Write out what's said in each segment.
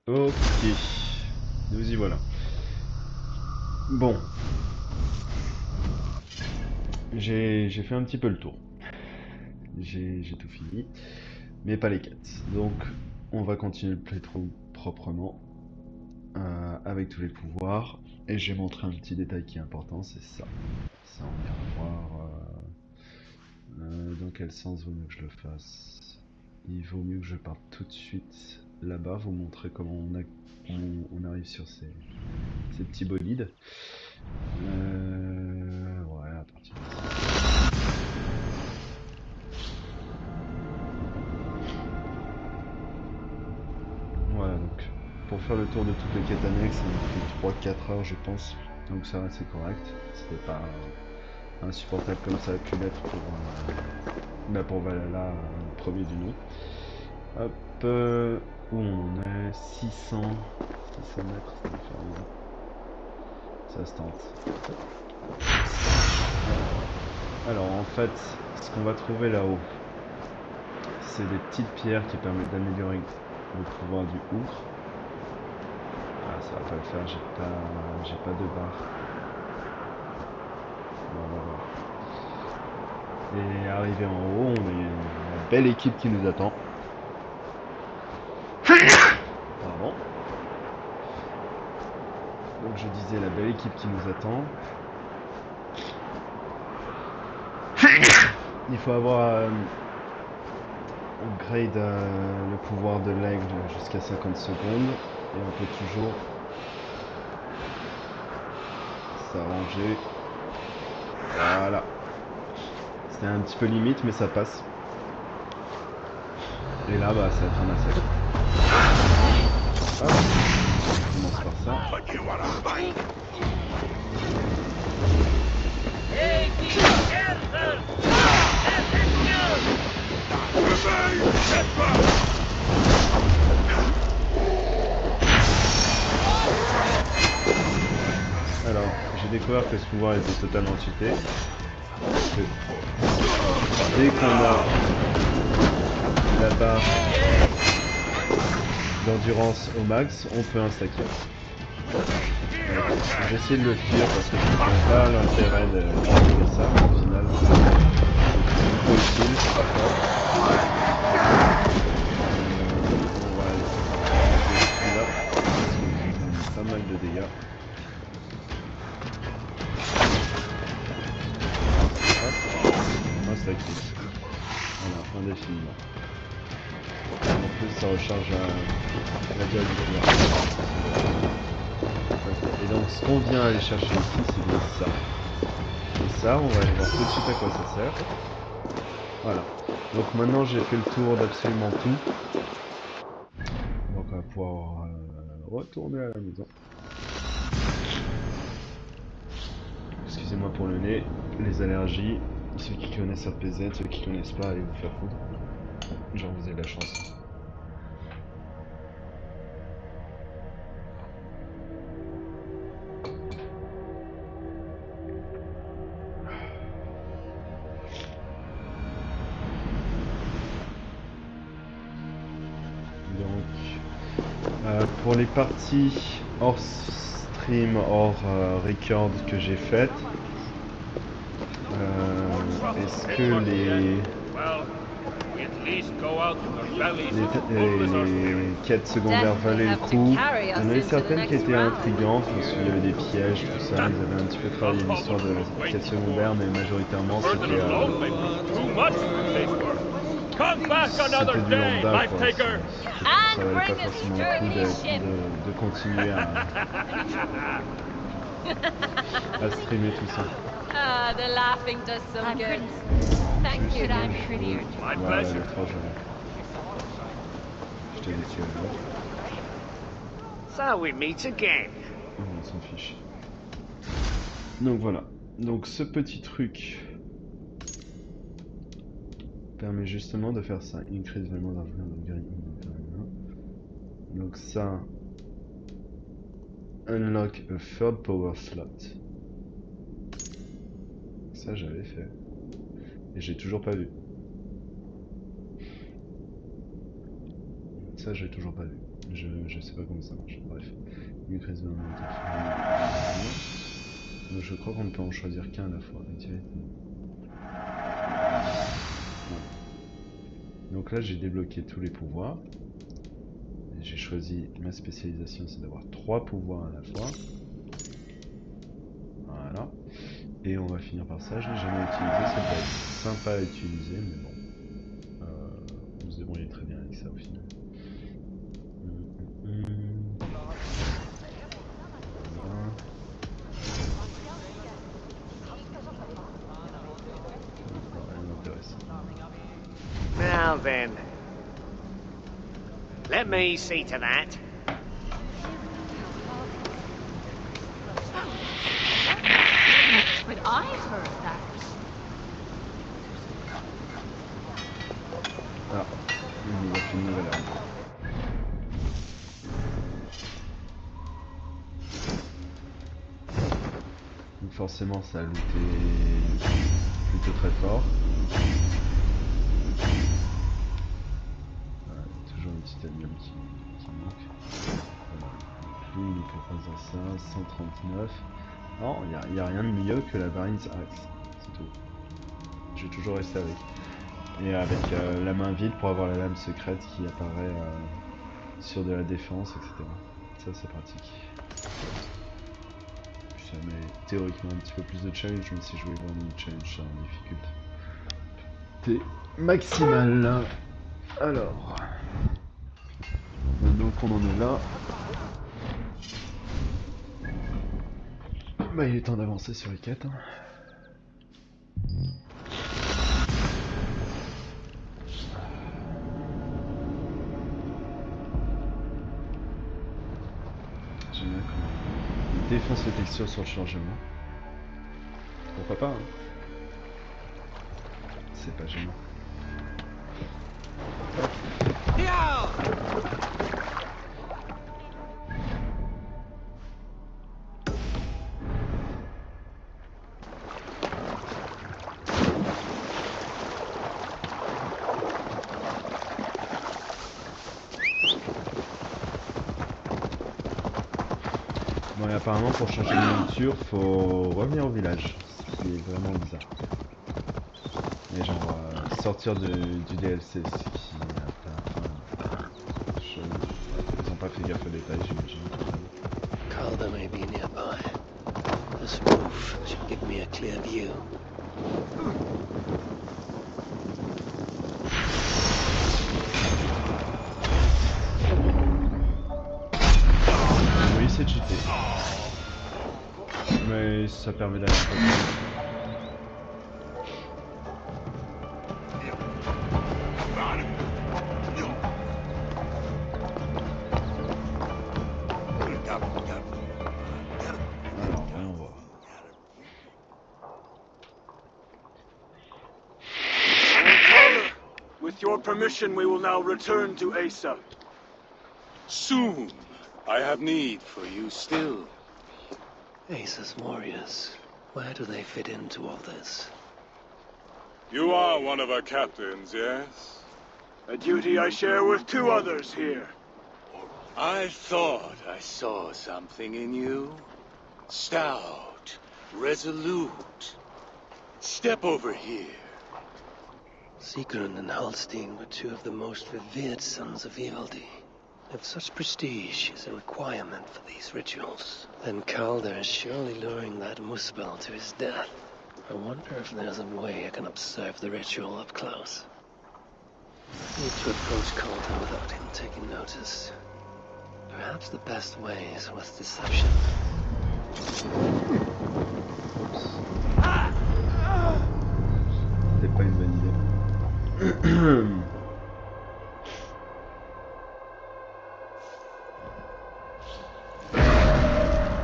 Ok, nous y voilà. Bon, j'ai fait un petit peu le tour. J'ai tout fini, mais pas les quêtes. Donc, on va continuer le playthrough proprement, avec tous les pouvoirs. Et j'ai montré un petit détail qui est important, c'est ça. Ça, on ira voir dans quel sens vaut mieux que je le fasse. Il vaut mieux que je parte tout de suite là-bas, vous montrer comment on arrive sur ces petits bolides. Ouais, à partir d'ici. Voilà, donc pour faire le tour de toutes les quêtes annexes, ça m'a pris 3-4 heures, je pense. Donc ça c'est correct. C'était pas insupportable comme ça a pu l'être pour Valhalla, premier du nom. Hop, où on en est 600 mètres, ça va faire bien. Ça se tente. Alors en fait, ce qu'on va trouver là-haut, c'est des petites pierres qui permettent d'améliorer le pouvoir du ouvre. Ah, ça va pas le faire, j'ai pas de barre. Bon, on va voir. Et arrivé en haut, on a une belle équipe qui nous attend. Pardon. Donc je disais la belle équipe qui nous attend. Il faut avoir upgrade le pouvoir de l'aigle jusqu'à 50 secondes et on peut toujours s'arranger. Voilà. C'était un petit peu limite mais ça passe. Et là bah ça va être un massacre. Hop. On commence par ça. Alors, j'ai découvert que ce pouvoir était totalement cheaté. Parce que dès qu'on a la barre d'endurance au max, on peut instacker. J'essaie de le fuir parce que je ne comprends pas l'intérêt de ça au final. C'est trop utile. On va essayer celui-là parce qu'il donne pas mal de dégâts. Hop, instacké. Voilà, indéfiniment. En plus ça recharge la durée du pouvoir. Okay. Et donc ce qu'on vient aller chercher ici c'est bien ça. Et ça on va aller voir tout de suite à quoi ça sert. Voilà. Donc maintenant j'ai fait le tour d'absolument tout. Donc on va pouvoir retourner à la maison. Excusez-moi pour le nez, les allergies. Ceux qui connaissent RPZ, ceux qui connaissent pas, allez vous faire foutre. Genre vous avez de la chance. Pour les parties hors stream, hors record que j'ai faites, est-ce que les quêtes secondaires valaient le coup? Il y en avait certaines qui étaient intrigantes parce qu'il y avait des pièges, tout ça. Ils avaient un petit peu travaillé l'histoire de la quête secondaire, mais majoritairement c'était du lambda quoi. Ça valait pas forcément le coup de continuer à streamer tout ça. Ah, the laughing does some good. Thank you, I'm prettier. My pleasure. Ouais, trop joli. Je t'ai déçu à l'autre. So we meet again. On s'en fiche. Donc voilà. Donc ce petit truc permet justement de faire ça. Increase vraiment d'un green. Donc ça. Unlock a third power slot. Ça j'avais fait. Et j'ai toujours pas vu. Ça, j'ai toujours pas vu. Je sais pas comment ça marche. Bref. Donc, je crois qu'on ne peut en choisir qu'un à la fois. Donc là, j'ai débloqué tous les pouvoirs. J'ai choisi ma spécialisation, c'est d'avoir 3 pouvoirs à la fois. Voilà. Et on va finir par ça. Je l'ai jamais utilisé. Ça peut être sympa à utiliser, mais bon. On se débrouille très bien avec ça au final. Now then, let me see to that. But I've heard that. Ah, il nous a fait une nouvelle arme. Donc forcément ça a looté plutôt très fort. Toujours un petit allium qui manque. Voilà. Lui il nous propose ça, 139. Non, il n'y a rien de mieux que la Variance Axe, c'est tout. Je vais toujours rester avec. Et avec la main vide pour avoir la lame secrète qui apparaît sur de la défense, etc. Ça c'est pratique. Ça met théoriquement un petit peu plus de challenge, mais si je voulais vraiment une challenge en difficulté maximale. Alors, donc on en est là. Bah il est temps d'avancer sur les quêtes. J'aime bien comment il défonce les textures sur le chargement. Pourquoi pas, hein. C'est pas gênant. Bon, et apparemment pour changer de monture, faut revenir au village, ce qui est vraiment bizarre. Mais genre sortir du DLC, ce qui n'a pas... Enfin, ils ont pas fait gaffe aux détails, j'imagine. Calder may be nearby. This roof should give me a clear view. Oui, c'est cheaté. Mais ça permet d'aller un peu plus. Alors, voyons voir. With your permission, we will now return to Asa. Soon. I have need for you still. Asa's warriors. Where do they fit into all this? You are one of our captains, yes? A duty I share with 2 others here. I thought I saw something in you. Stout, resolute. Step over here. Sigrun and Halstein were 2 of the most revered sons of Evaldi. If such prestige is a requirement for these rituals, then Calder is surely luring that Muspel to his death. I wonder if there's a way I can observe the ritual up close. I need to approach Calder without him taking notice. Perhaps the best way is with deception. C'était pas une bonne idée.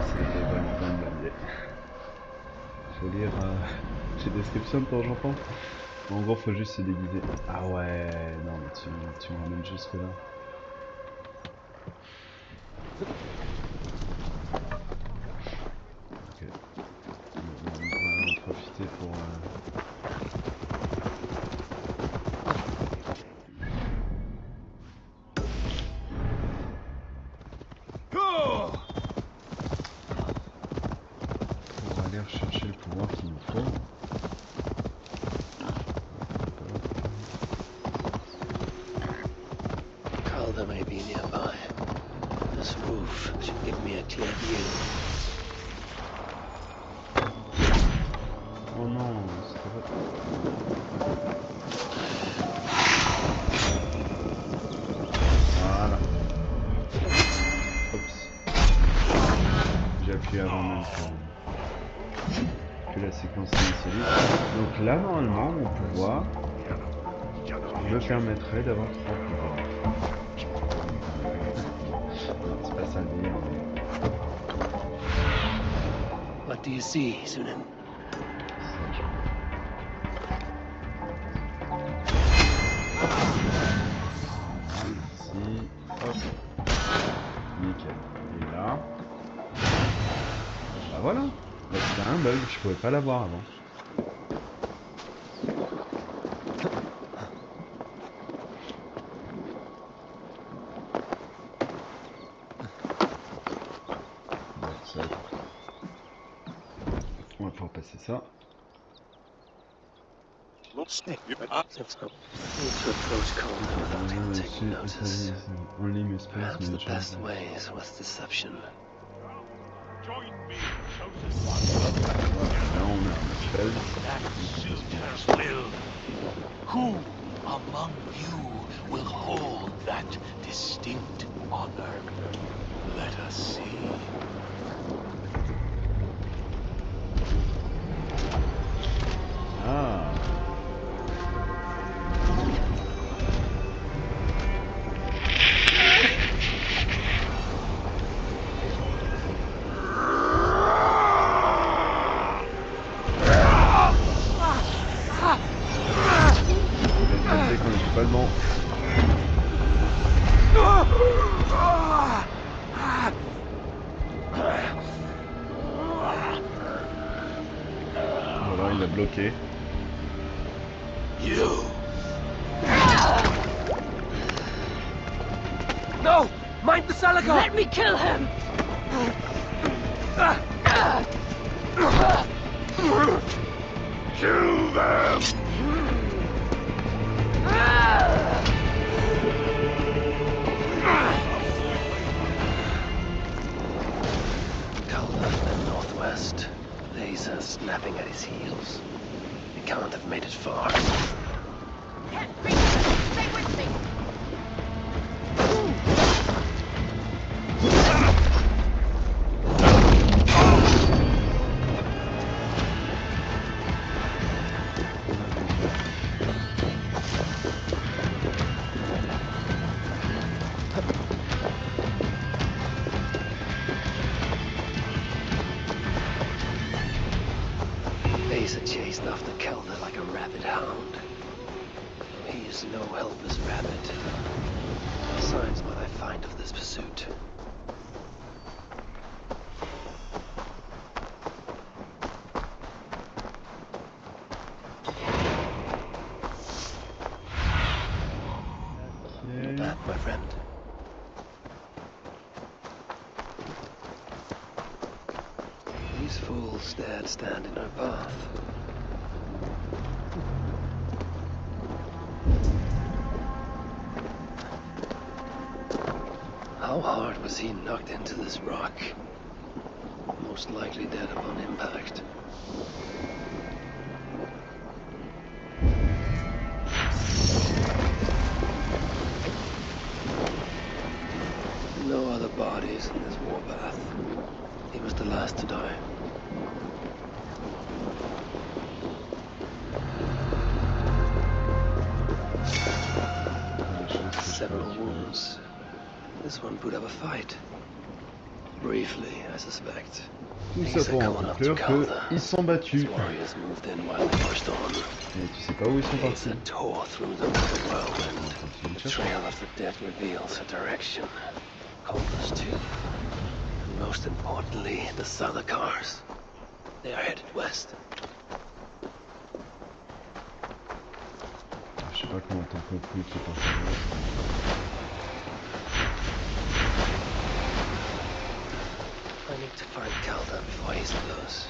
C'était vraiment pas une bonne idée. Faut lire les descriptions de temps en temps. En gros, faut juste se déguiser. Ah ouais, non mais tu me ramènes jusque là. Ok. On va en profiter pour... Calder may be nearby. This roof should give me a clear view. Oh non, c'était pas... Voilà. Oups. J'ai appuyé avant même que la séquence initialise. Donc là, normalement, mon pouvoir me permettrait d'avoir 3 pouvoirs. Non, c'est pas ça le délire. What do you see, Sunan? Merci. Hop. Nickel. Et là. Bah voilà. Là, c'était un bug. Je pouvais pas l'avoir avant. Bon, ça va être... On va pouvoir passer ça. Let's go. Need to approach Calder without him taking notice. Perhaps the best way is with deception. Là, on a un spell. Who among you will hold that distinct honor? Let us see. Ah. Quand je suis pas le bon. Voilà, il a bloqué. You. No! Mind the Salakar! Let me kill him! Kill them! Calder fled northwest, with Asa snapping at his heels. He can't have made it far. Can't reach him! Stay with me! Asa chased after Calder like a rabid hound. He is no helpless rabbit. Besides what I find of this pursuit. That, my friend. These fools dared stand in our path. How hard was he knocked into this rock? Most likely dead upon impact. No other bodies in this warpath. He was the last to die. Several wounds. This one put up a fight. Briefly, I suspect. Tout ça pour en conclure qu'ils sont battus. Warriors moved in while they pushed on. Et tu sais pas où ils sont partis. Asa tore through them like a whirlwind. The trail of the dead reveals a direction. Calder's too. And most importantly, the Salakars. They are headed west. Je sais pas comment t'en conclus qui est parti. I need to find Calder before Asa goes.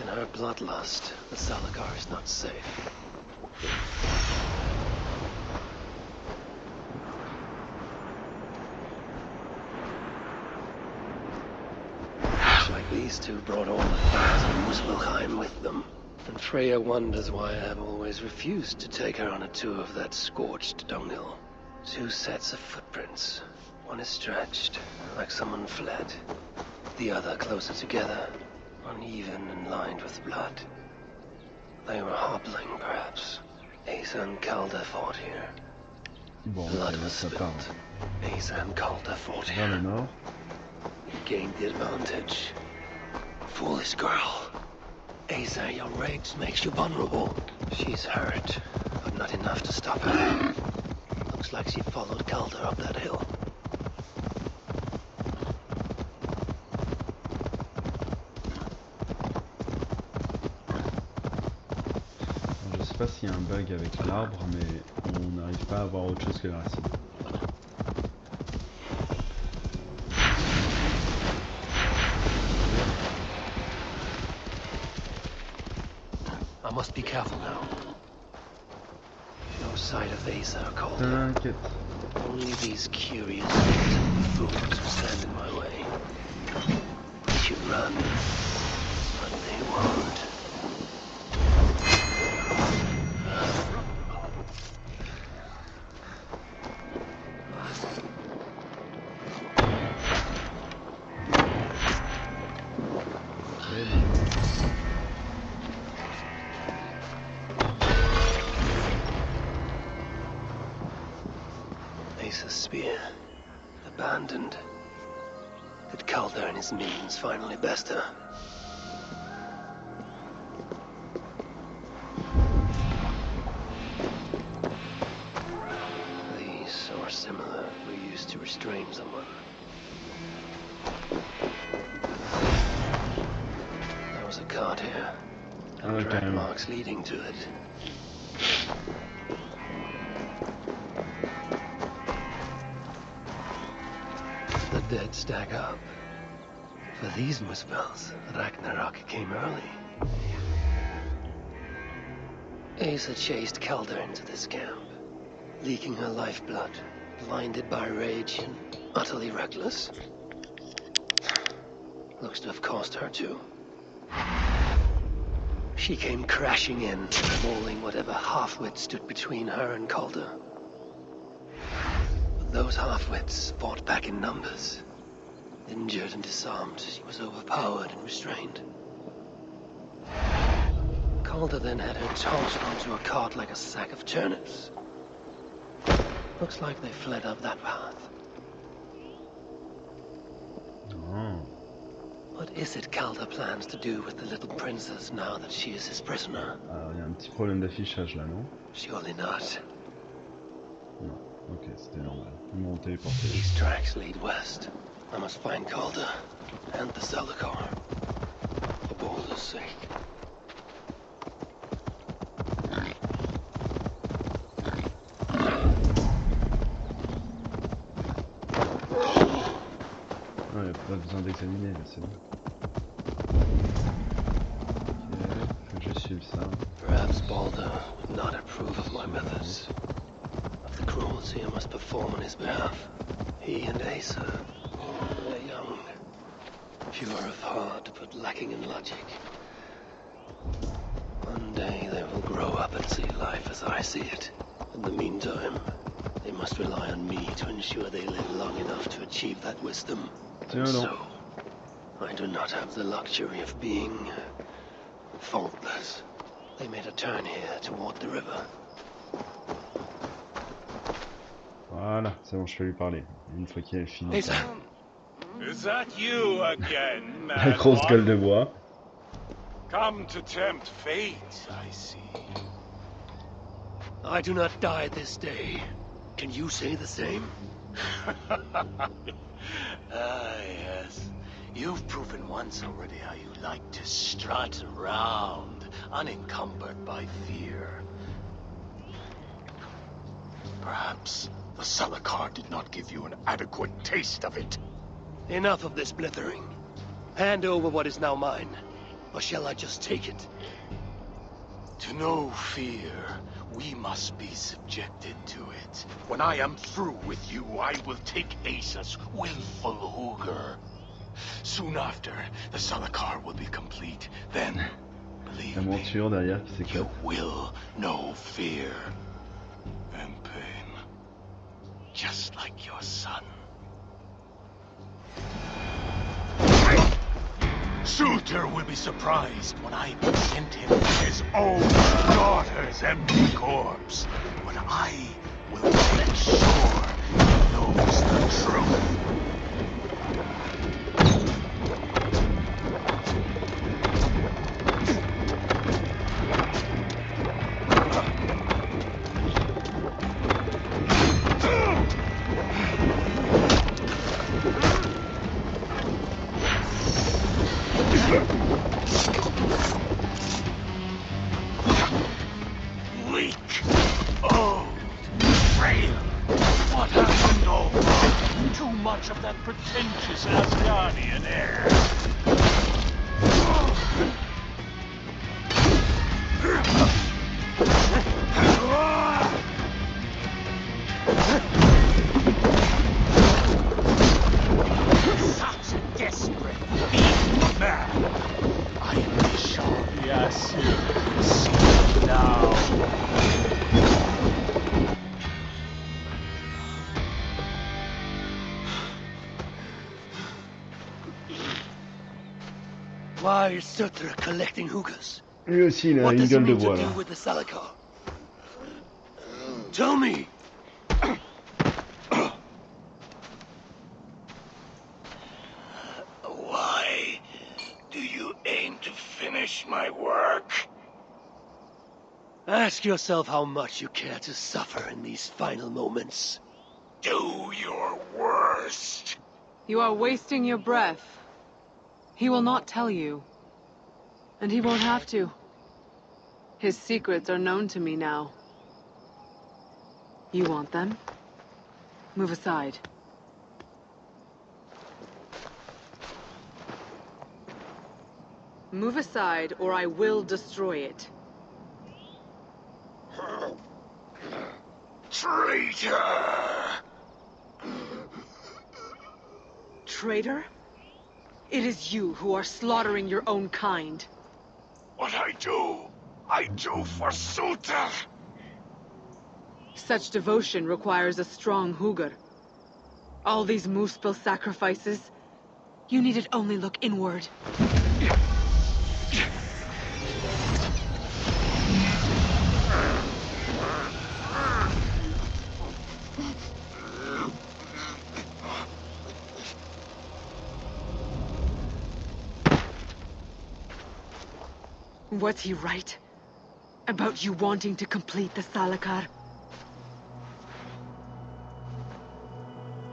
In her bloodlust, the Salakar is not safe. These two brought all the fires of Muspelheim with them. And Freya wonders why I have always refused to take her on a tour of that scorched dunghill. 2 sets of footprints. One is stretched, like someone fled. The other closer together, uneven and lined with blood. They were hobbling, perhaps. Asa and Calder fought here. Bon, Blood ok, là was ça part. spilled. Asa and Calder fought Vers le here. nord. You gained the advantage. Foolish girl. Asa, your rage makes you vulnerable. She's hurt, but not enough to stop her. Looks like she followed Calder up that hill. Alors, je sais pas s'il y a un bug avec l'arbre, mais on n'arrive pas à avoir autre chose que les racines. I must be careful now. No sight of Asa or Calder. T'inquiète. Only these curious buffoons who stand in my way. They should run, but they won't. Très bien. Asa's spear, abandoned. Did Calder and his minions finally best her? These, or similar, were used to restrain someone. There was a cart here, and Okay. track marks leading to it. The dead stack up. For these Muspels, Ragnarök came early. Asa chased Calder into this camp, leaking her lifeblood, blinded by rage and utterly reckless. Looks to have cost her too. She came crashing in, mauling whatever half-wit stood between her and Calder. But those half-wits fought back in numbers. Injured and disarmed, she was overpowered and restrained. Calder then had her tossed onto a cart like a sack of turnips. Looks like they fled up that path. Oh. What is it Calder plans to do with the little princess now that she is his prisoner? Alors, il y a un petit problème d'affichage là, non? Surely not. Non. Ok, c'était normal. Ils m'ont téléporté. These tracks lead west. I must find Calder and the Zalakar. For Balder's sake. Non, il n'y a pas besoin d'examiner là, c'est bon. Ok, faut que je suive ça. Perhaps Balder would not approve of my methods. Of the cruelty I must perform on his behalf. He and Asa, they're young. Pure of heart, but lacking in logic. One day they will grow up and see life as I see it. In the meantime, they must rely on me to ensure they live long enough to achieve that wisdom. And so, I do not have the luxury of being faultless. They made a turn here toward the river. Voilà, c'est bon, je peux lui parler. Une fois qu'il est fini. Asa! Is that you again, La mad grosse gueule one? de bois. Come to tempt fate, I see. I do not die this day. Can you say the same? Ah, yes. You've proven once already how you like to strut around, unencumbered by fear. Perhaps the Salakar did not give you an adequate taste of it. Enough of this blithering. Hand over what is now mine, or shall I just take it? To know fear, we must be subjected to it. When I am through with you, I will take Asa's willful Hooger. Soon after, the Salakar will be complete. Then, believe La me, monture derrière qui you s'éclate. will know fear and pain, just like your son. Sultan will be surprised when I present him his own daughter's empty corpse. But I will make sure he knows the truth. Weak, old, frail. What have you known? Too much of that pretentious Asgardian air. Such desperate being man. I wish all the Asir could see it now. Why is Sutra collecting hookahs? Lui aussi, il a What une does he gueule de mean to bois do là. with the Salakar? Tell me! Why do you aim to finish my work? Ask yourself how much you care to suffer in these final moments. Do your worst. You are wasting your breath. He will not tell you. And he won't have to. His secrets are known to me now. You want them? Move aside. Move aside, or I will destroy it. Traitor! Traitor? It is you who are slaughtering your own kind. What I do for Suter. Such devotion requires a strong Hugr. All these Muspel sacrifices, you needed only look inward. Was he right? About you wanting to complete the Salakar?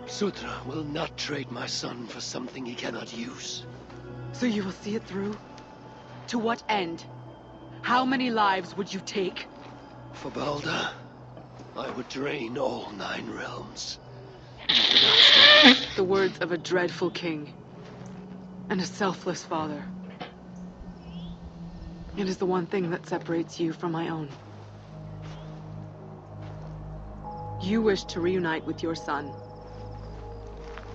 Sutra will not trade my son for something he cannot use. So you will see it through? To what end? How many lives would you take? For Balder, I would drain all 9 realms. The words of a dreadful king. And a selfless father. It is the one thing that separates you from my own. You wish to reunite with your son.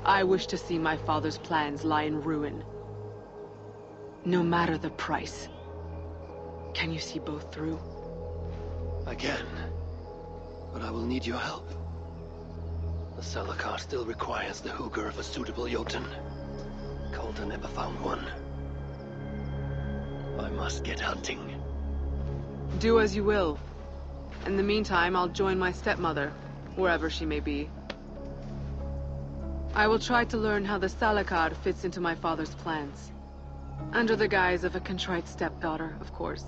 I wish to see my father's plans lie in ruin. No matter the price. Can you see both through? I can. But I will need your help. The Salakar still requires the Hugr of a suitable Jotun. Coulter never found one. I must get hunting. Do as you will. In the meantime, I'll join my stepmother, wherever she may be. I will try to learn how the Salakar fits into my father's plans. Under the guise of a contrite stepdaughter, of course.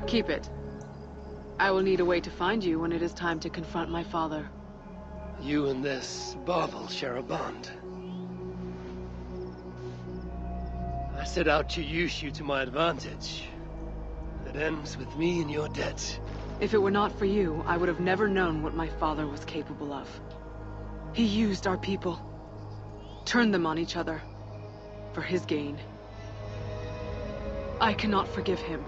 Keep it. I will need a way to find you when it is time to confront my father. You and this bauble share a bond. I set out to use you to my advantage. It ends with me in your debt. If it were not for you, I would have never known what my father was capable of. He used our people. Turned them on each other. For his gain. I cannot forgive him.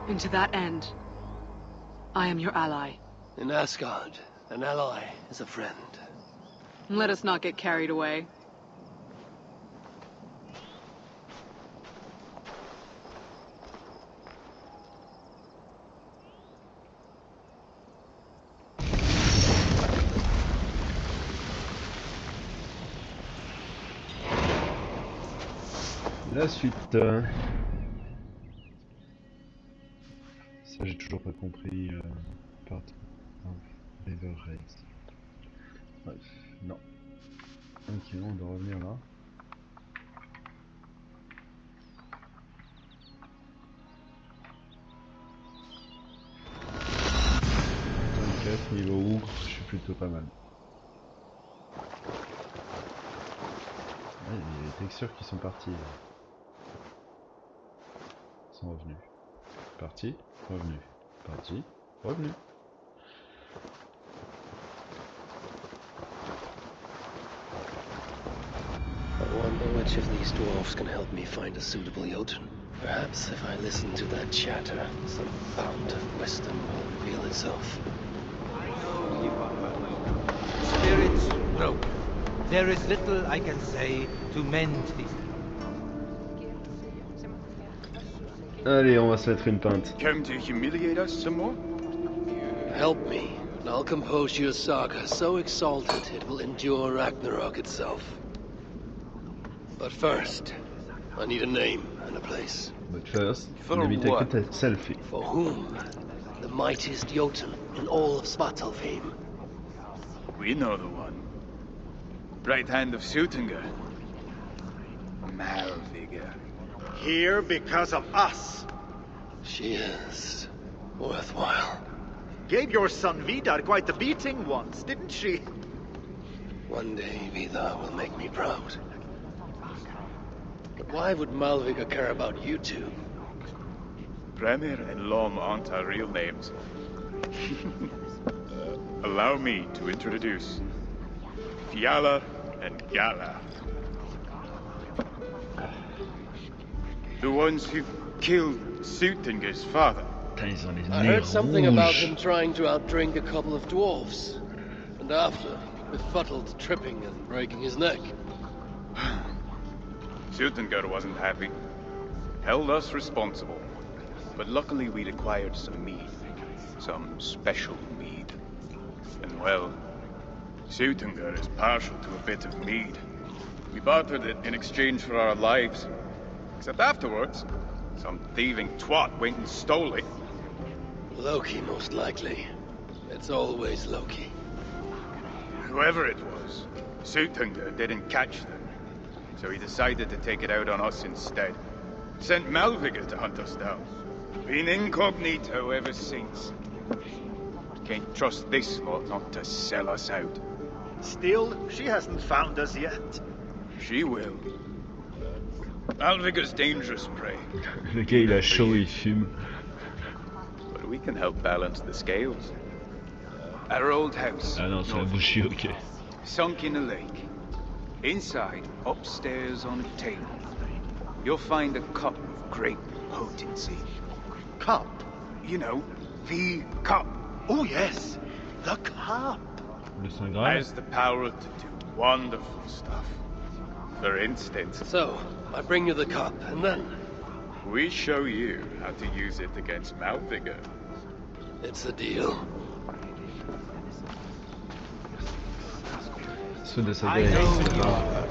And to that end, I am your ally. In Asgard, an ally is a friend. Let us not get carried away. La suite. Ça, j'ai toujours pas compris. Part of River Race. Bref, non. Ok, on doit revenir là. Niveau ouvre, je suis plutôt pas mal. Ouais, il y a les textures qui sont parties. Ils sont revenus. Parti, revenu. Parti, revenu. I wonder which of these dwarfs can help me find a suitable Jotun. Perhaps if I listen to that chatter, some fount of wisdom will reveal itself. Spirits broken. There is little I can say to mend these. Allez, on va se mettre une pinte. Come to humiliate us some more? Help me, and I'll compose you a saga so exalted it will endure Ragnarok itself. But first, I need a name and a place. But first, For let me what? take a selfie. For whom? The mightiest Jotun in all of Svartalfheim. We know the one. Right hand of Sutinga. Malviga. Here because of us. She is worthwhile. Gave your son Vidar quite the beating once, didn't she? One day Vidar will make me proud. But why would Malviga care about you two? Premier and Lom aren't our real names. Allow me to introduce Fiala and Gala. The ones who killed Sutinga's father. Putain, ils ont les I nez heard something about rouges. him trying to outdrink a couple of dwarfs. And after, befuddled, tripping and breaking his neck. Sutinga wasn't happy. Held us responsible. But luckily we'd acquired some mead. Some special mead. And well, Sutinga is partial to a bit of mead. We bartered it in exchange for our lives. Except afterwards, some thieving twat went and stole it. Loki, most likely. It's always Loki. Whoever it was, Sutinga didn't catch them. So he decided to take it out on us instead. Sent Malviga to hunt us down. Been incognito ever since. Can't trust this lot not to sell us out. Still, she hasn't found us yet. She will. Malviga's dangerous prey. Le gars il a chaud, il fume. But we can help balance the scales. Our old house. Ah non, c'est la bouchie, ok. Sunk in a lake. Inside, upstairs on a table, you'll find a cup of great potency. Cup? You know, the cup. Oh yes, the cup. Le Saint Graal. Has the power to do wonderful stuff. For instance, So, I bring you the cup, and then... we show you how to use it against Malviga. It's a deal. Ceux de sa I gueule, know c'est you pas. are.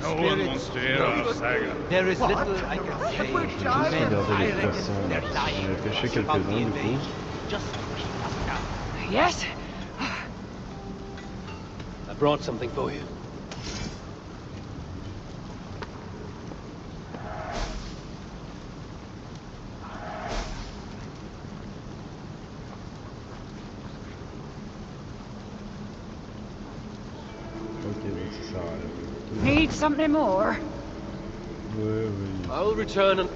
No one wants to hear our saga. There is little I can say to Juste mend. regarder I les reckon poissons là. they're J'en dying ai pêché from the quelques-uns du coup. invasion. Just keep us down. Yes? I brought something for you. Ok, donc ça sert à rien. Need something more? Ouais, oui. I'll return and...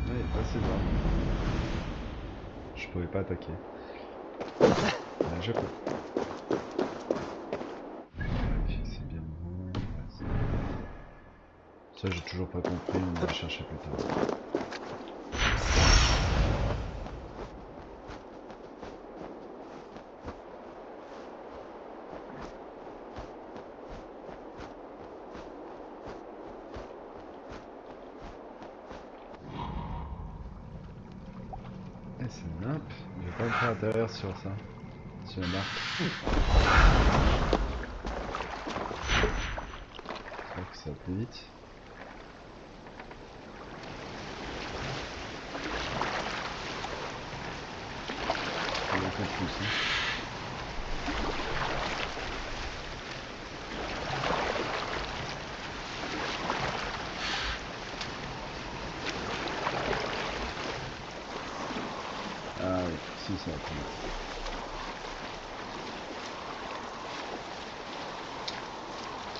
Ouais, passez là. Je pouvais pas attaquer. Là, Je peux. Vérifier que c'est bien bon. Ouais, c'est bon. Ça, j'ai toujours pas compris, on va chercher plus tard. Eh, c'est une map. Je vais pas me faire atterrir sur ça. Sur la marque. J'espère que ça va plus vite. Ça va faire plus, hein. Ah oui, si ça va plus vite.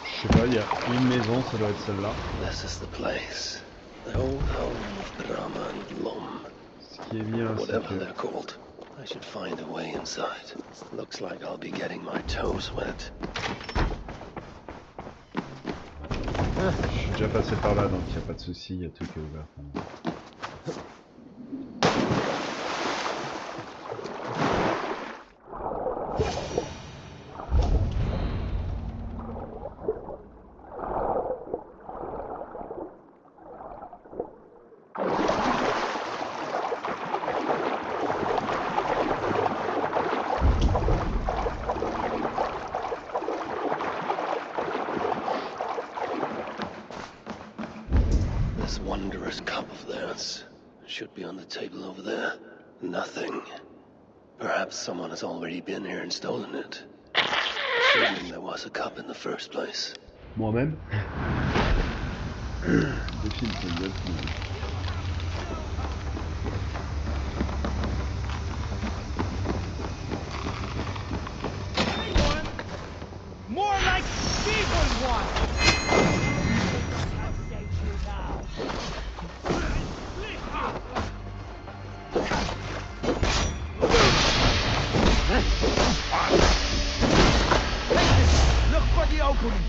Je sais pas, il y a une maison, ça doit être celle-là. This is the place. The old home of Brahma and Lom. Ce qui est bien, c'est Whatever que they're called. I should find a way inside. Looks like I'll be getting my toes wet. je suis déjà passé par là, donc il n'y a pas de souci, il y a tout qui est ouvert pour moi. This wondrous cup of theirs should be on the table over there. Nothing. Perhaps someone has already been here and stolen it. Assuming there was a cup in the first place. Moi-même. Le film, c'est une bonne film. More like evil one! Look for the opening!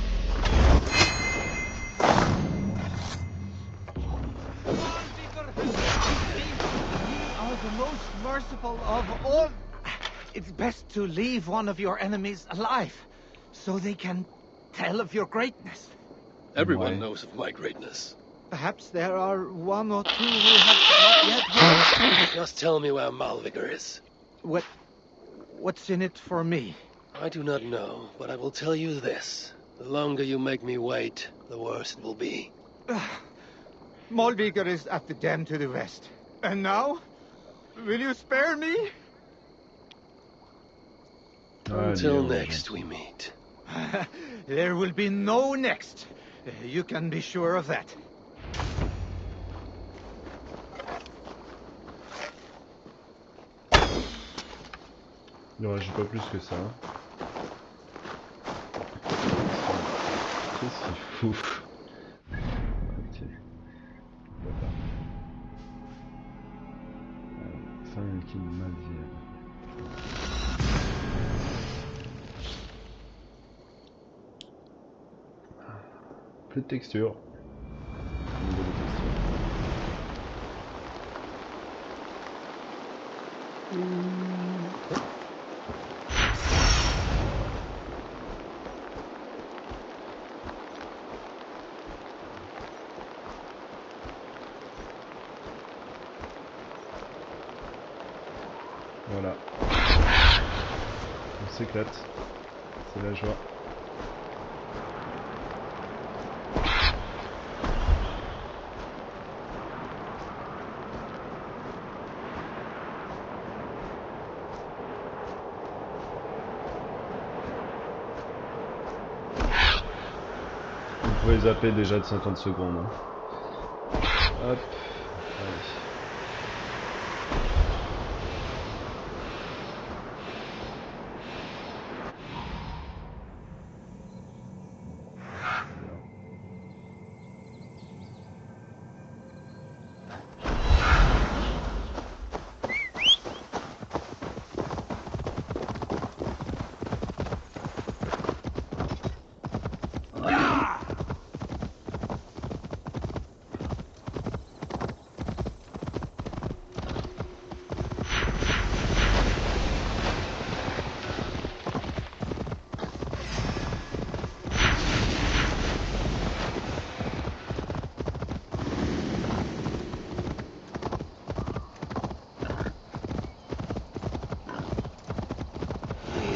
Are the most merciful of all. It's best to leave one of your enemies alive, so they can tell of your greatness. Everyone knows of my greatness. Perhaps there are one or two who have not yet heard. Just tell me where Malvigar is. What's in it for me? I do not know, but I will tell you this. The longer you make me wait, the worse it will be. Malvigar is at the den to the west. And now? Will you spare me? Until next we meet. There will be no next. You can be sure of that. Non, j'ai pas plus que ça. Qu'est-ce qu'il fout? Ok. Fin qui mal dit. Plus de texture. Voilà. On s'éclate. C'est la joie. Vous pouvez zapper déjà de 50 secondes. Hein. Hop. Allez.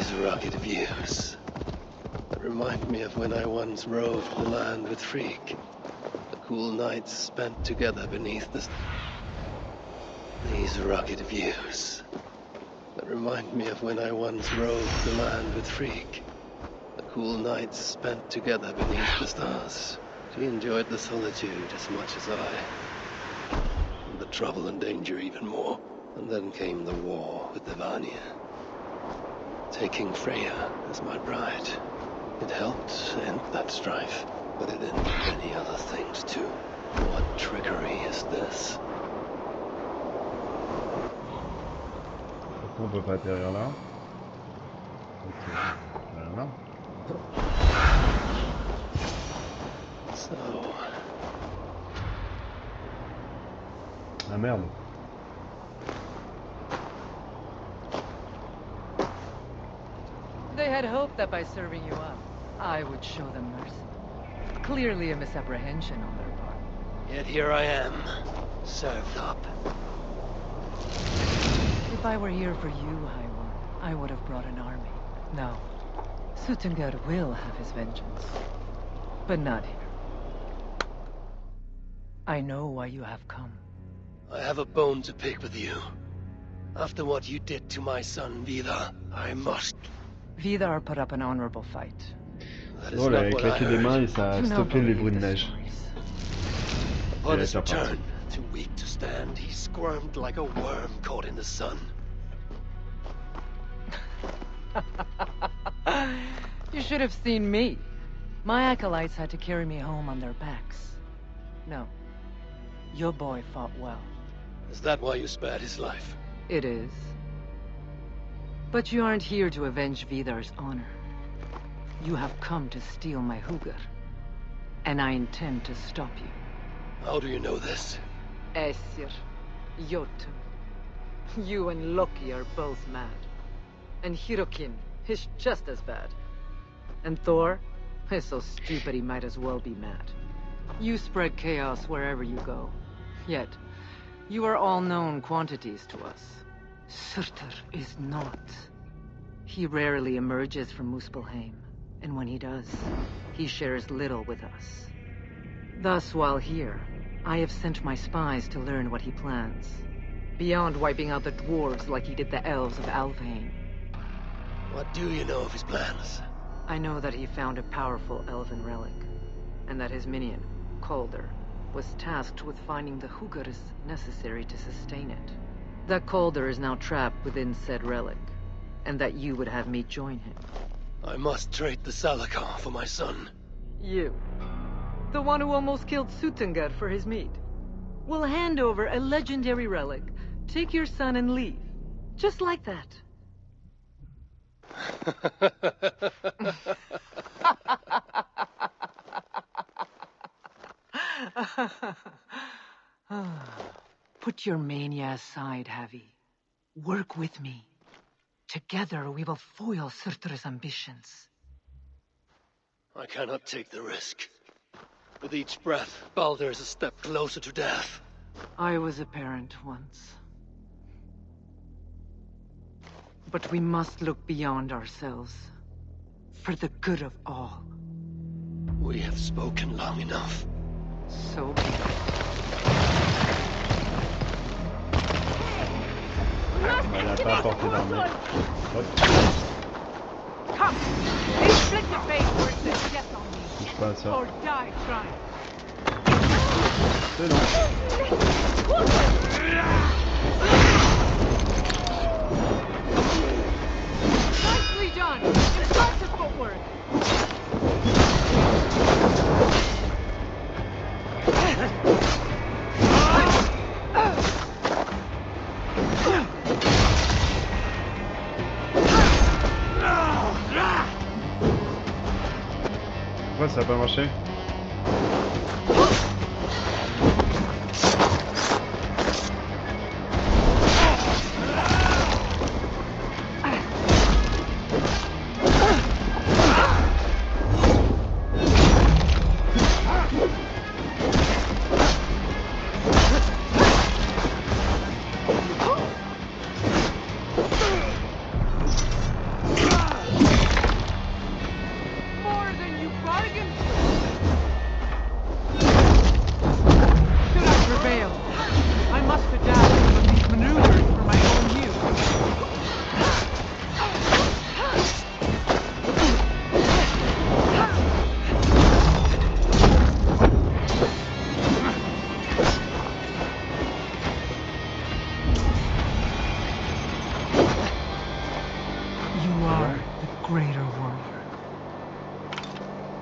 These rugged views remind me of when I once roved the land with Freak. The cool nights spent together beneath the... These rugged views remind me of when I once roved the land with Freak. The cool nights spent together beneath the stars. She enjoyed the solitude as much as I. And the trouble and danger even more. And then came the war with the Vanya. Taking Freya as my bride. It helped end that strife, but it ended many other things too. What trickery is this? On peut pas atterrir là. Ok, voilà. So... Ah merde. They had hoped that by serving you up, I would show them mercy. Clearly a misapprehension on their part. Yet here I am, served up. If I were here for you, High One, I would have brought an army. No. Suttungr will have his vengeance. But not here. I know why you have come. I have a bone to pick with you. After what you did to my son, Vidar, I must... Vidar put up an honorable fight. Oh, il a claqué des mains et ça a stoppé les bruits de neige. Upon his return, too weak to stand, he squirmed like a worm caught in the sun. You should have seen me. My acolytes had to carry me home on their backs. No. Your boy fought well. Is that why you spared his life? It is. But you aren't here to avenge Vidar's honor. You have come to steal my Hugr. And I intend to stop you. How do you know this? Aesir, Jotun. You and Loki are both mad. And Hirokin is just as bad. And Thor is so stupid he might as well be mad. You spread chaos wherever you go. Yet, you are all known quantities to us. Surtur is not. He rarely emerges from Muspelheim, and when he does, he shares little with us. Thus, while here, I have sent my spies to learn what he plans. Beyond wiping out the dwarves like he did the elves of Alfheim. What do you know of his plans? I know that he found a powerful elven relic, and that his minion, Calder, was tasked with finding the Hugrs necessary to sustain it. That Calder is now trapped within said relic, and that you would have me join him. I must trade the Salakar for my son. You, the one who almost killed Suttungr for his meat, will hand over a legendary relic, take your son and leave. Just like that. Put your mania aside, Havi. Work with me. Together we will foil Surtur's ambitions. I cannot take the risk. With each breath, Baldur is a step closer to death. I was a parent once. But we must look beyond ourselves. For the good of all. We have spoken long enough. So be it. Elle n'a pas apporté d'armée. Hop. Come! Inflict your fate worse than death on me. Touche pas à ça. Or die trying. C'est long. Nicely done! Impressive footwork! Pourquoi ça a pas marché?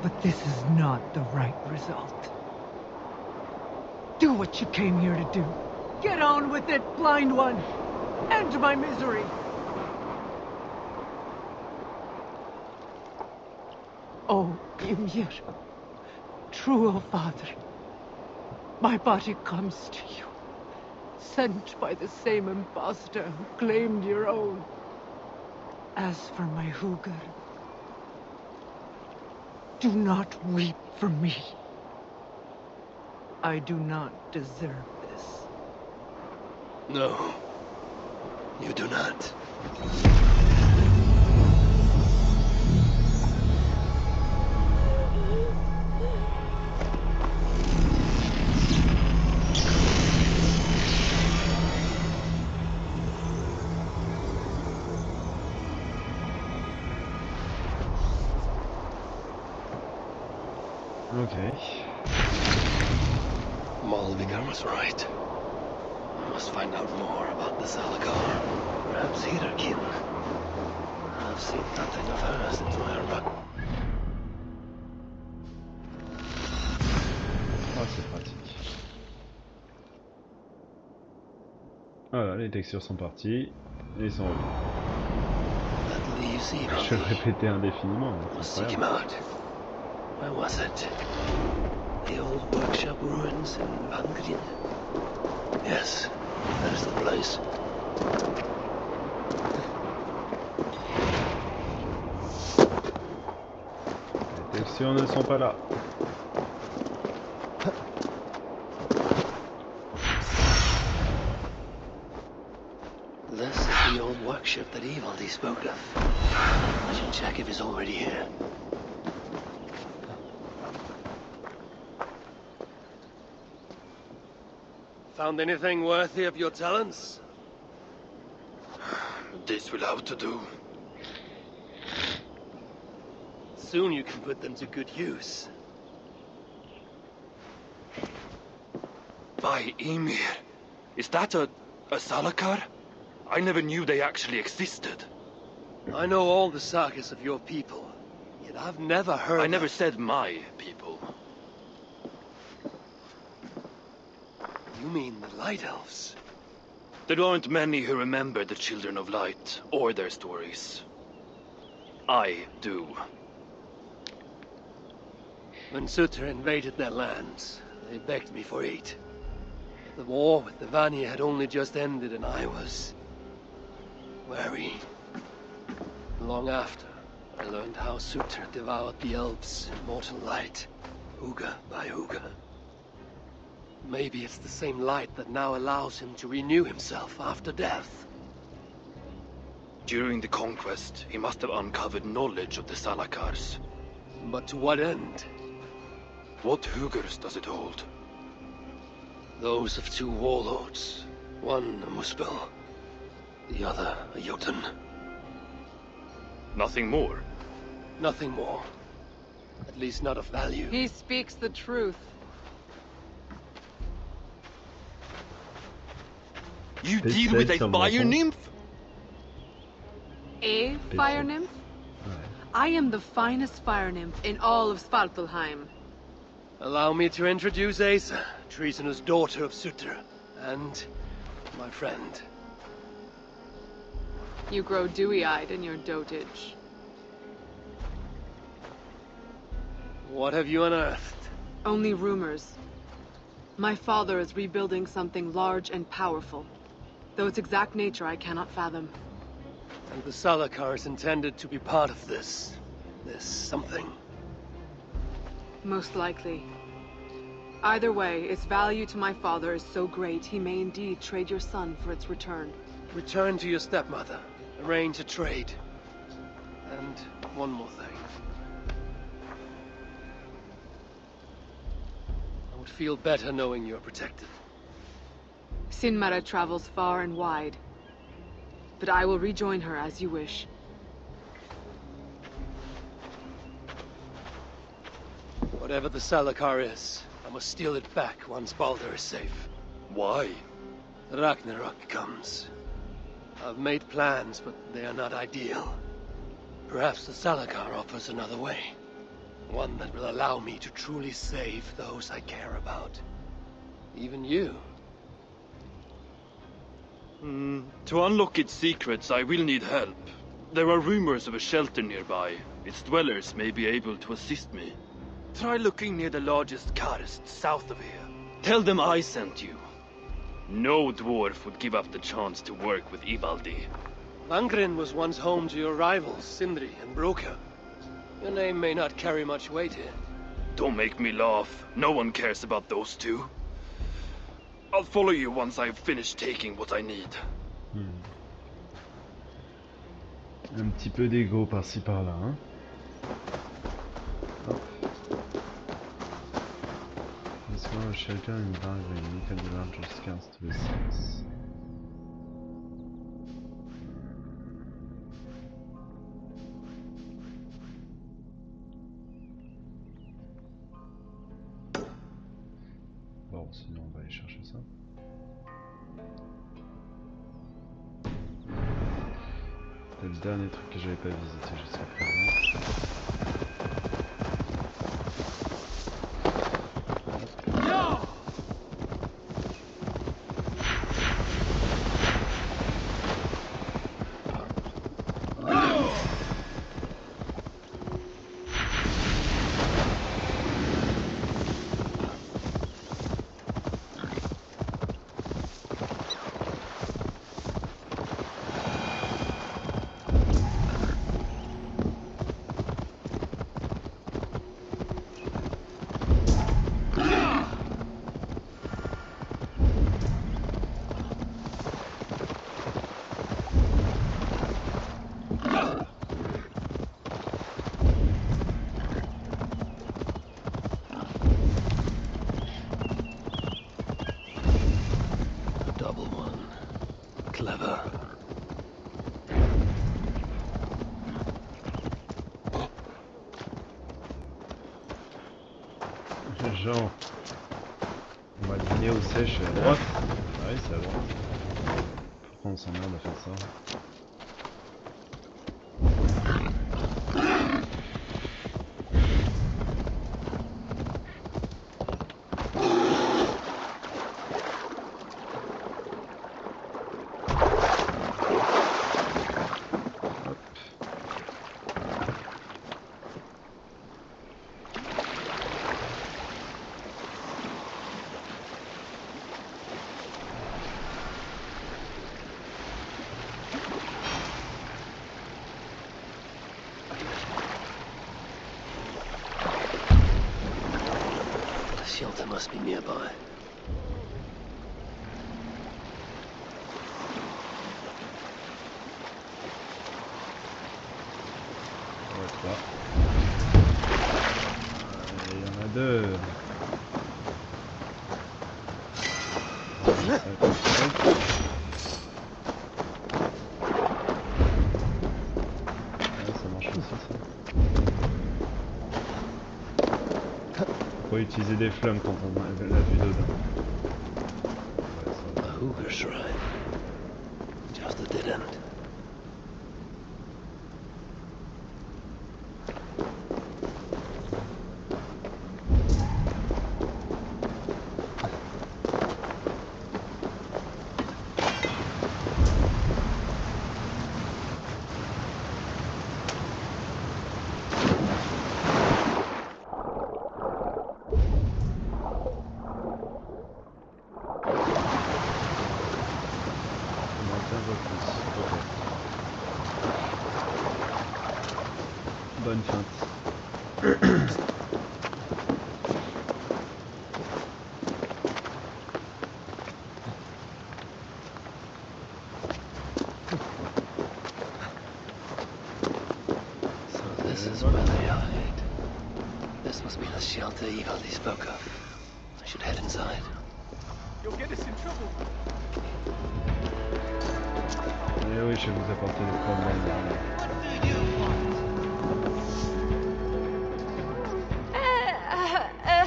But this is not the right result. Do what you came here to do. Get on with it, blind one! End my misery! Oh, Ymir, true, O Father, my body comes to you, sent by the same impostor who claimed your own. As for my Hugr, do not weep for me. I do not deserve this. No, you do not. Okay. Malvigar was right. I must find out more about the Salakar. Perhaps Hirakin. I've seen nothing of her since my arrival. Ah, c'est pratique. Voilà, les textures sont parties et ils sont revenus. That leaves Je vais le répéter indéfiniment, mais c'est seek him incroyable. out. Where was it? The old workshop ruins in Vangrin. Yes, that's the place. Les textures ne sont pas là. This is the old workshop that Evaldi spoke of. I should check if he's already here. Found anything worthy of your talents? This will have to do. Soon you can put them to good use. By Ymir, is that a Salakar? I never knew they actually existed. I know all the sagas of your people, yet I've never heard I never said my people. You mean the Light Elves? There aren't many who remember the Children of Light, or their stories. I do. When Sutter invaded their lands, they begged me for aid. The war with the Vanir had only just ended and I was wary. Long after, I learned how Sutter devoured the elves' immortal light, Uga by Uga. Maybe it's the same light that now allows him to renew himself after death. During the conquest, he must have uncovered knowledge of the Salakars. But to what end? What Hugrs does it hold? Those of two warlords. One a Muspel, the other a Jotun. Nothing more? Nothing more. At least not of value. He speaks the truth. You deal with a fire nymph? A fire nymph? I am the finest fire nymph in all of Svartalheim. Allow me to introduce Asa, treasonous daughter of Sutter, and my friend. You grow dewy-eyed in your dotage. What have you unearthed? Only rumors. My father is rebuilding something large and powerful, though its exact nature I cannot fathom. And the Salakar is intended to be part of this something. Most likely. Either way, its value to my father is so great he may indeed trade your son for its return. Return to your stepmother. Arrange a trade. And one more thing. I would feel better knowing you're protected. Sinmara travels far and wide, but I will rejoin her as you wish. Whatever the Salakar is, I must steal it back once Baldur is safe. Why? Ragnarök comes. I've made plans, but they are not ideal. Perhaps the Salakar offers another way. One that will allow me to truly save those I care about. Even you. To unlock its secrets, I will need help. There are rumors of a shelter nearby. Its dwellers may be able to assist me. Try looking near the largest karst south of here. Tell them I sent you. No dwarf would give up the chance to work with Ivaldi. Langren was once home to your rivals, Sindri and Broka. Your name may not carry much weight here. Don't make me laugh. No one cares about those two. I'll follow you once I've finished taking what I need. Un petit peu d'ego par-ci par-là, hein. Hop. Discover a shelter in Valkyrie, unique and the largest scars to the south. Bon, sinon on va aller chercher ça. C'était le dernier truc que j'avais pas visité jusqu'à présent. Genre, on va dîner au sèche à droite. Ah oui, c'est à droite. Pourquoi on s'emmerde à faire ça? Shelter must be nearby. Ouais, 3. Il y en a 2. Ça marche aussi ça. Faut utiliser des flammes quand on a la vue dedans. A Hooger shrine. Just a dead end. Bonne feinte. So this is where they hide. This must be the shelter Ivaldi spoke of. I should head inside. You'll get us in trouble. Eh oui, je vais vous apporter des problèmes. What do you want?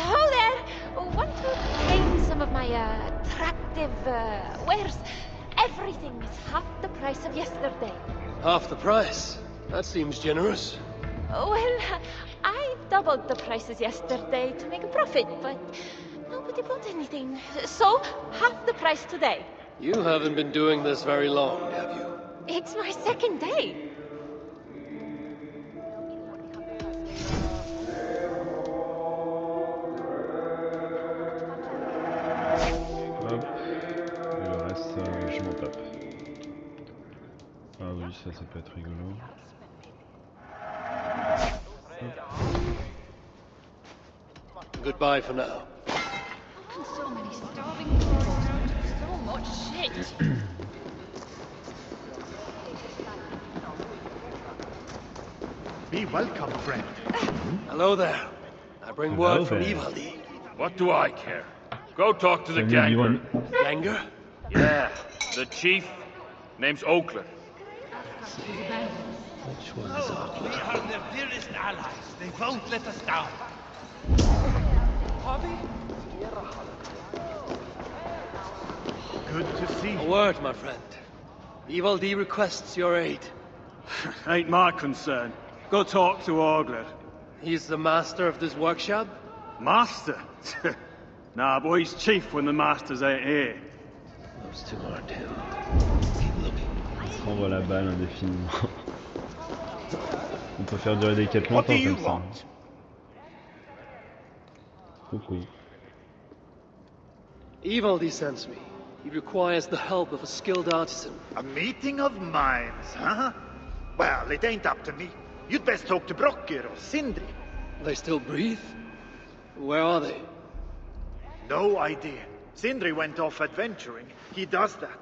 Ho there! Want to claim some of my attractive wares? Everything is half the price of yesterday. Half the price? That seems generous. Well, I've doubled the prices yesterday to make a profit, but nobody bought anything. So, half the price today. You haven't been doing this very long, have you? It's my second day. Hop. Et le reste, je m'en tape. Ah oui, ça peut être rigolo. Goodbye for now. So many starving people. So much shit. Be welcome, friend. Hello there. I bring Hello word from there. Ivaldi. What do I care? Go talk to the Salut, ganger. Ivan. Ganger? Yeah, the chief. Name's Oakland. Which one is We Oakland? are their dearest allies. They won't let us down. Good to see A you. word, my friend. Ivaldi requests your aid. Ain't my concern. Go talk to Orgler. He's the master of this workshop? Master? Nah, boy, he's chief when the masters ain't here. Those two aren't him. Keep looking. Il se renvoie la balle indéfiniment. On peut faire durer des quêtes What do longtemps you comme ça. want? Coucou. Ivaldi sends me. He requires the help of a skilled artisan. A meeting of minds, huh? Well, it ain't up to me. You'd best talk to Brocker or Sindri. They still breathe? Where are they? No idea. Sindri went off adventuring. He does that.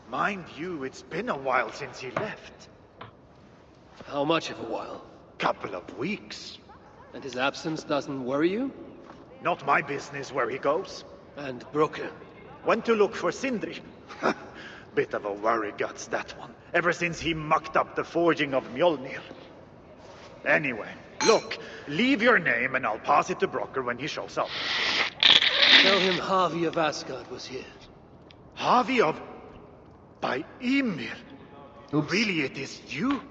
Mind you, it's been a while since he left. How much of a while? Couple of weeks. And his absence doesn't worry you? Not my business where he goes. And Brooke? Went to look for Sindri. Bit of a worry guts, that one. Ever since he mucked up the forging of Mjolnir. Anyway, look, leave your name and I'll pass it to Brocker when he shows up. Tell him Harvey of Asgard was here. Harvey of... by Ymir. Oops. Really, it is you?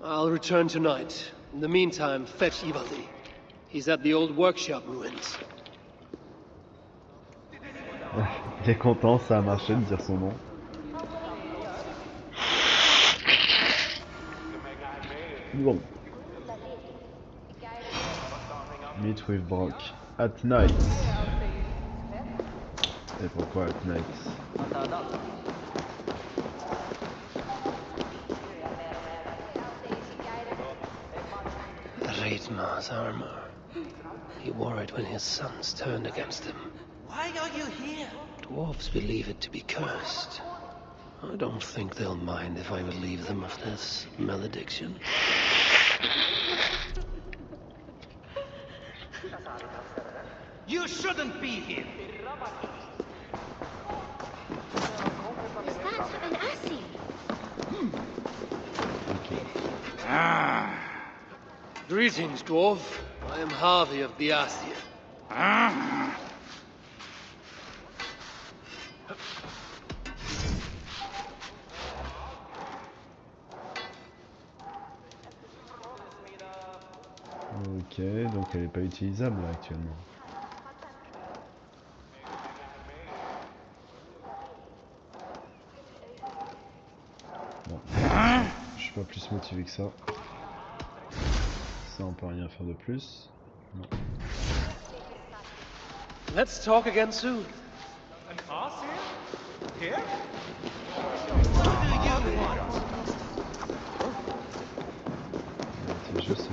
I'll return tonight. In the meantime, fetch Ivaldi. He's at the old workshop ruins. Il est content, ça a marché de dire son nom. Bon. Meet with Brock at night. Et pourquoi at night? Reitmar's armor. He wore it when his sons turned against him. Why are you here? Dwarves believe it to be cursed. I don't think they'll mind if I relieve them of this malediction. You shouldn't be here. Is that an Assi? Greetings, dwarf. I am Harvey of the Asia. Ok, donc elle est pas utilisable là actuellement. Bon, je suis pas plus motivé que ça. Ça on peut rien faire de plus. Non. Let's talk again soon. An ass here? Here? C'est juste...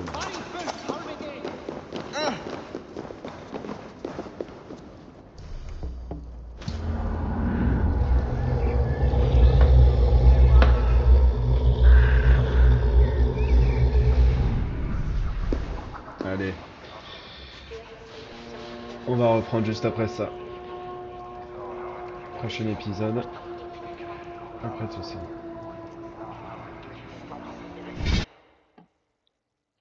Allez. On va reprendre juste après ça. Prochain épisode. Après tout ça.